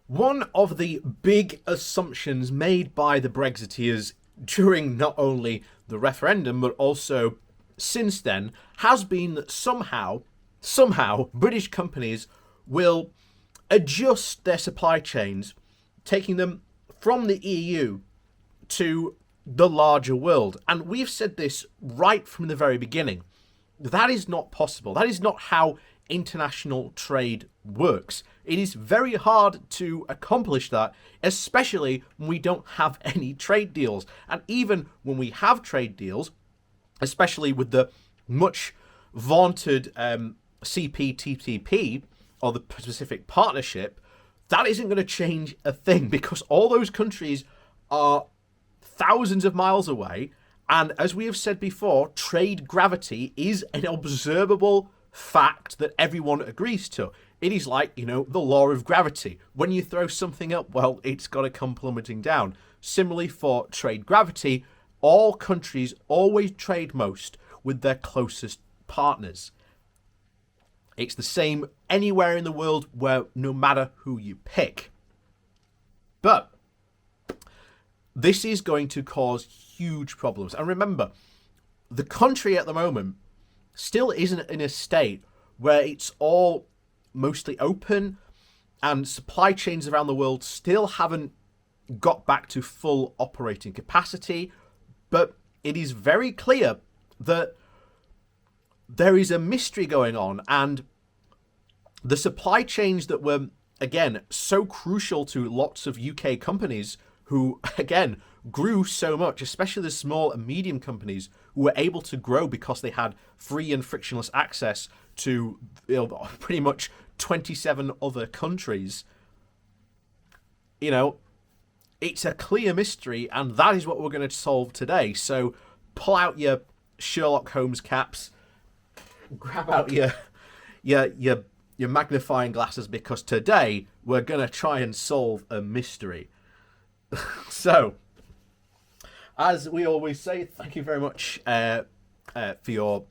One of the big assumptions made by the Brexiteers during not only the referendum but also since then has been that somehow British companies will adjust their supply chains, taking them from the EU to the larger world. And we've said this right from the very beginning. That is not possible. That is not how international trade works. It is very hard to accomplish that, especially when we don't have any trade deals. And even when we have trade deals, especially with the much vaunted CPTPP, or the Pacific Partnership, that isn't going to change a thing because all those countries are thousands of miles away. And as we have said before, trade gravity is an observable fact that everyone agrees to. It is like, the law of gravity. When you throw something up, well, it's got to come plummeting down. Similarly for trade gravity, all countries always trade most with their closest partners. It's the same anywhere in the world, where no matter who you pick. But this is going to cause huge problems. And remember, the country at the moment still isn't in a state where it's all mostly open, and supply chains around the world still haven't got back to full operating capacity. But it is very clear that there is a mystery going on, and the supply chains that were, again, so crucial to lots of UK companies who, again, grew so much, especially the small and medium companies who were able to grow because they had free and frictionless access to pretty much 27 other countries. It's a clear mystery, and that is what we're going to solve today. So pull out your Sherlock Holmes caps, grab out your magnifying glasses, because today we're going to try and solve a mystery. So, as we always say, thank you very much for your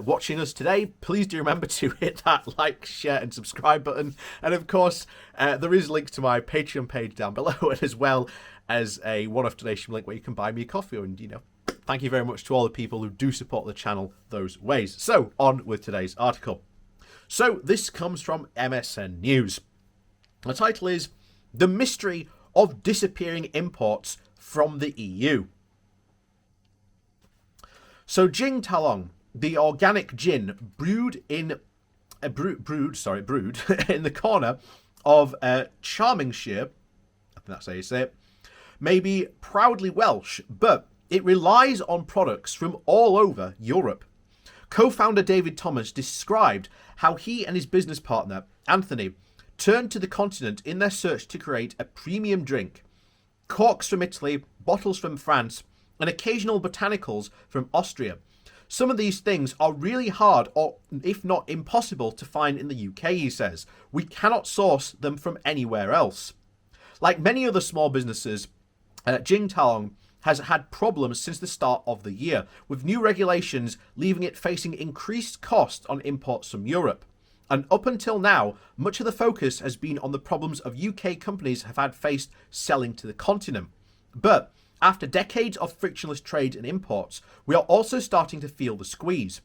watching us today. Please do remember to hit that like, share and subscribe button. And of course, there is links to my Patreon page down below, and as well as a one-off donation link where you can buy me a coffee. And, thank you very much to all the people who do support the channel those ways. So, on with today's article. So, this comes from MSN News. The title is The Mystery of Disappearing Imports from the EU. So, Jin Talog, the organic gin brewed in in the corner of Carmarthenshire, I think that's how you say it, may be proudly Welsh, but it relies on products from all over Europe. Co-founder David Thomas described how he and his business partner, Anthony, turned to the continent in their search to create a premium drink. Corks from Italy, bottles from France, and occasional botanicals from Austria. Some of these things are really hard, or if not impossible, to find in the UK, he says. We cannot source them from anywhere else. Like many other small businesses, Jin Talog has had problems since the start of the year, with new regulations leaving it facing increased costs on imports from Europe. And up until now, much of the focus has been on the problems of UK companies have had faced selling to the continent. But after decades of frictionless trade and imports, we are also starting to feel the squeeze.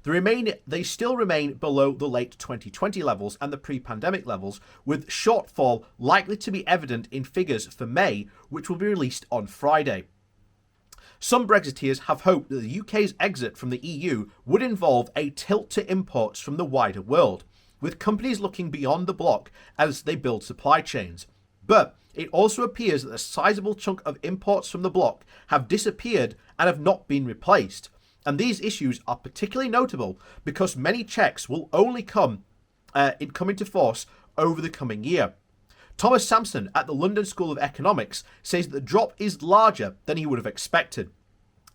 They still remain below the late 2020 levels and the pre-pandemic levels, with shortfall likely to be evident in figures for May, which will be released on Friday. Some Brexiteers have hoped that the UK's exit from the EU would involve a tilt to imports from the wider world, with companies looking beyond the bloc as they build supply chains. But it also appears that a sizable chunk of imports from the bloc have disappeared and have not been replaced. And these issues are particularly notable because many checks will only come into force over the coming year. Thomas Sampson at the London School of Economics says that the drop is larger than he would have expected.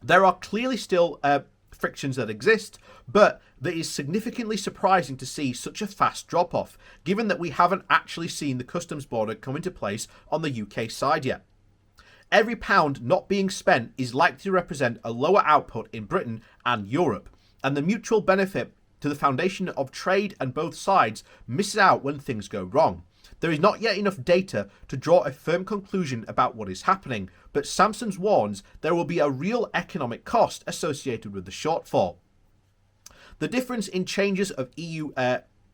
There are clearly still frictions that exist, but it is significantly surprising to see such a fast drop-off, given that we haven't actually seen the customs border come into place on the UK side yet. Every pound not being spent is likely to represent a lower output in Britain and Europe, and the mutual benefit to the foundation of trade and both sides misses out when things go wrong. There is not yet enough data to draw a firm conclusion about what is happening, but Samsons warns there will be a real economic cost associated with the shortfall. The difference in changes of EU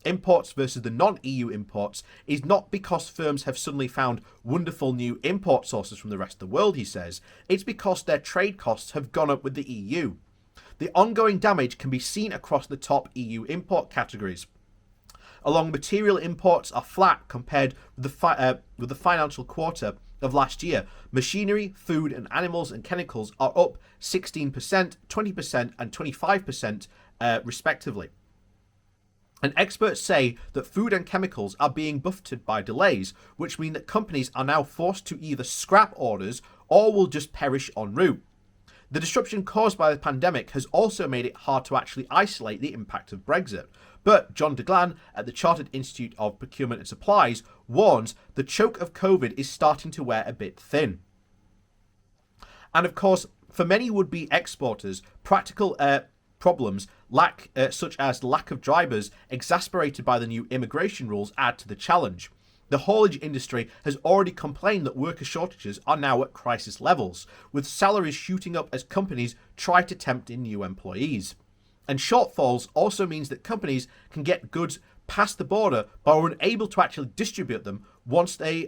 imports versus the non-EU imports is not because firms have suddenly found wonderful new import sources from the rest of the world, he says. It's because their trade costs have gone up with the EU. The ongoing damage can be seen across the top EU import categories. Along material imports are flat compared with the financial quarter of last year. Machinery, food and animals and chemicals are up 16%, 20% and 25% respectively. And experts say that food and chemicals are being buffeted by delays, which mean that companies are now forced to either scrap orders or will just perish en route. The disruption caused by the pandemic has also made it hard to actually isolate the impact of Brexit. But John DeGlan at the Chartered Institute of Procurement and Supplies warns the choke of COVID is starting to wear a bit thin. And of course, for many would-be exporters, practical problems such as lack of drivers exasperated by the new immigration rules add to the challenge. The haulage industry has already complained that worker shortages are now at crisis levels, with salaries shooting up as companies try to tempt in new employees. And shortfalls also means that companies can get goods past the border but are unable to actually distribute them once in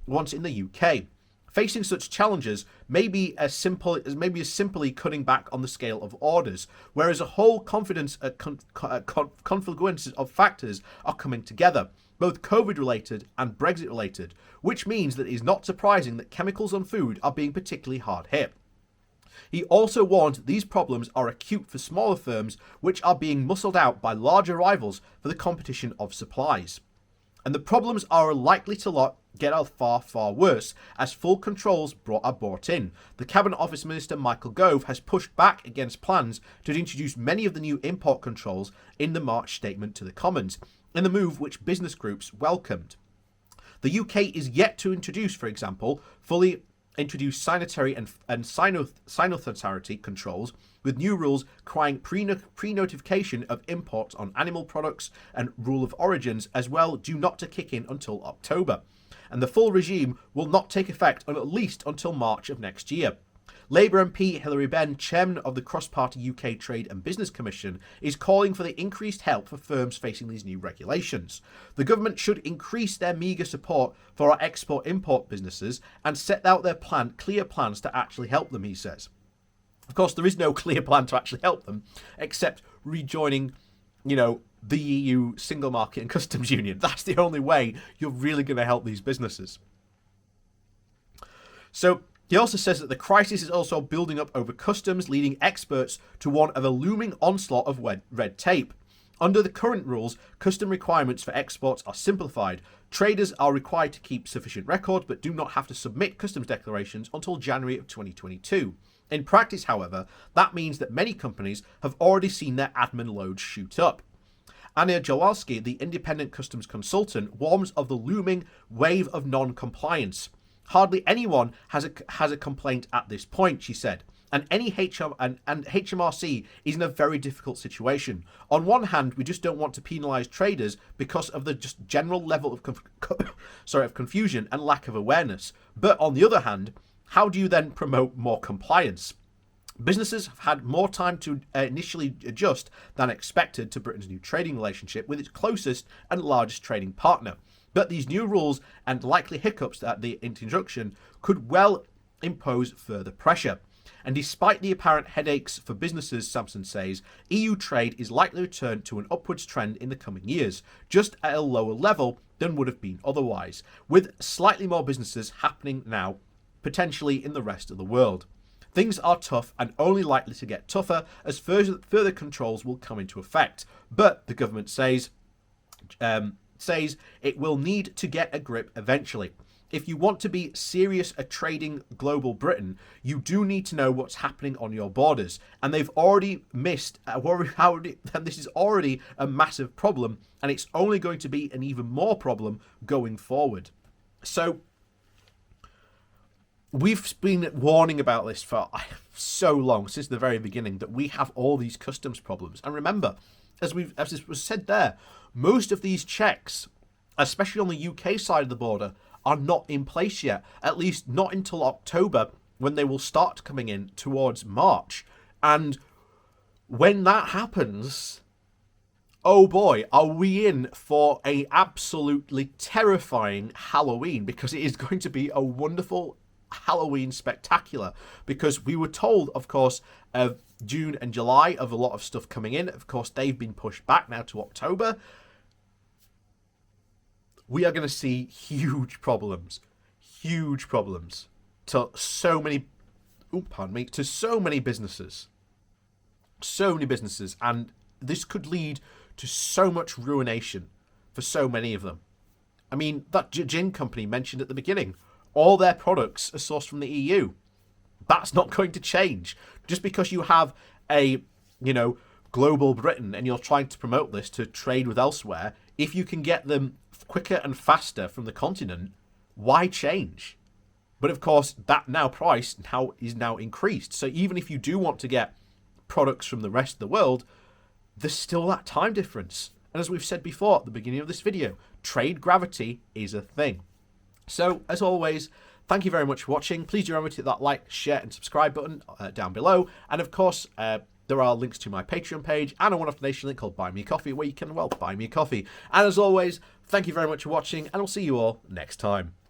the UK. Facing such challenges may be as simply cutting back on the scale of orders, whereas a whole confluence of factors are coming together, both COVID-related and Brexit-related, which means that it is not surprising that chemicals and food are being particularly hard hit. He also warned that these problems are acute for smaller firms, which are being muscled out by larger rivals for the competition of supplies. And the problems are likely to get far, far worse as full controls are brought in. The Cabinet Office Minister Michael Gove has pushed back against plans to introduce many of the new import controls in the March statement to the Commons, in the move which business groups welcomed. The UK is yet to introduce, for example, fully introduced sanitary and phytosanitary controls, with new rules requiring pre-notification of imports on animal products and rule of origins as well due not to kick in until October. And the full regime will not take effect at least until March of next year. Labour MP Hilary Benn, chairman of the cross-party UK Trade and Business Commission, is calling for the increased help for firms facing these new regulations. The government should increase their meagre support for our export-import businesses and set out their clear plans to actually help them, he says. Of course, there is no clear plan to actually help them, except rejoining, the EU Single Market and Customs Union. That's the only way you're really going to help these businesses. So, he also says that the crisis is also building up over customs, leading experts to warn of a looming onslaught of red tape. Under the current rules, custom requirements for exports are simplified. Traders are required to keep sufficient records but do not have to submit customs declarations until January of 2022. In practice, however, that means that many companies have already seen their admin loads shoot up. Ania Jawalski, the independent customs consultant, warns of the looming wave of non-compliance. Hardly anyone has a complaint at this point, she said, and HMRC is in a very difficult situation. On one hand, we just don't want to penalise traders because of the just general level of confusion and lack of awareness. But on the other hand, how do you then promote more compliance? Businesses have had more time to initially adjust than expected to Britain's new trading relationship with its closest and largest trading partner. But these new rules and likely hiccups at the introduction could well impose further pressure. And despite the apparent headaches for businesses, Samson says, EU trade is likely to return to an upwards trend in the coming years, just at a lower level than would have been otherwise, with slightly more businesses happening now, potentially in the rest of the world. Things are tough and only likely to get tougher as further controls will come into effect. But the government says it will need to get a grip eventually. If you want to be serious at trading global Britain, you do need to know what's happening on your borders. And they've already missed, and this is already a massive problem, and it's only going to be an even more problem going forward. So, we've been warning about this for so long, since the very beginning, that we have all these customs problems. And remember, as was said there, most of these checks especially on the UK side of the border, are not in place yet. At least not until October, when they will start coming in towards March. And when that happens, oh boy, are we in for a absolutely terrifying Halloween, because it is going to be a wonderful Halloween spectacular. Because we were told, of course, of June and July of a lot of stuff coming in. Of course, they've been pushed back now to October. We are going to see huge problems to so many, to so many businesses. So many businesses, and this could lead to so much ruination for so many of them. I mean, that gin company mentioned at the beginning, all their products are sourced from the EU. That's not going to change. Just because you have a, global Britain and you're trying to promote this to trade with elsewhere, if you can get them quicker and faster from the continent, why change? But of course, that price is now increased. So even if you do want to get products from the rest of the world, there's still that time difference. And as we've said before at the beginning of this video, trade gravity is a thing. So as always, thank you very much for watching. Please do remember to hit that like, share and subscribe button down below. And of course, there are links to my Patreon page and a one-off donation link called Buy Me a Coffee, where you can, buy me a coffee. And as always, thank you very much for watching, and I'll see you all next time.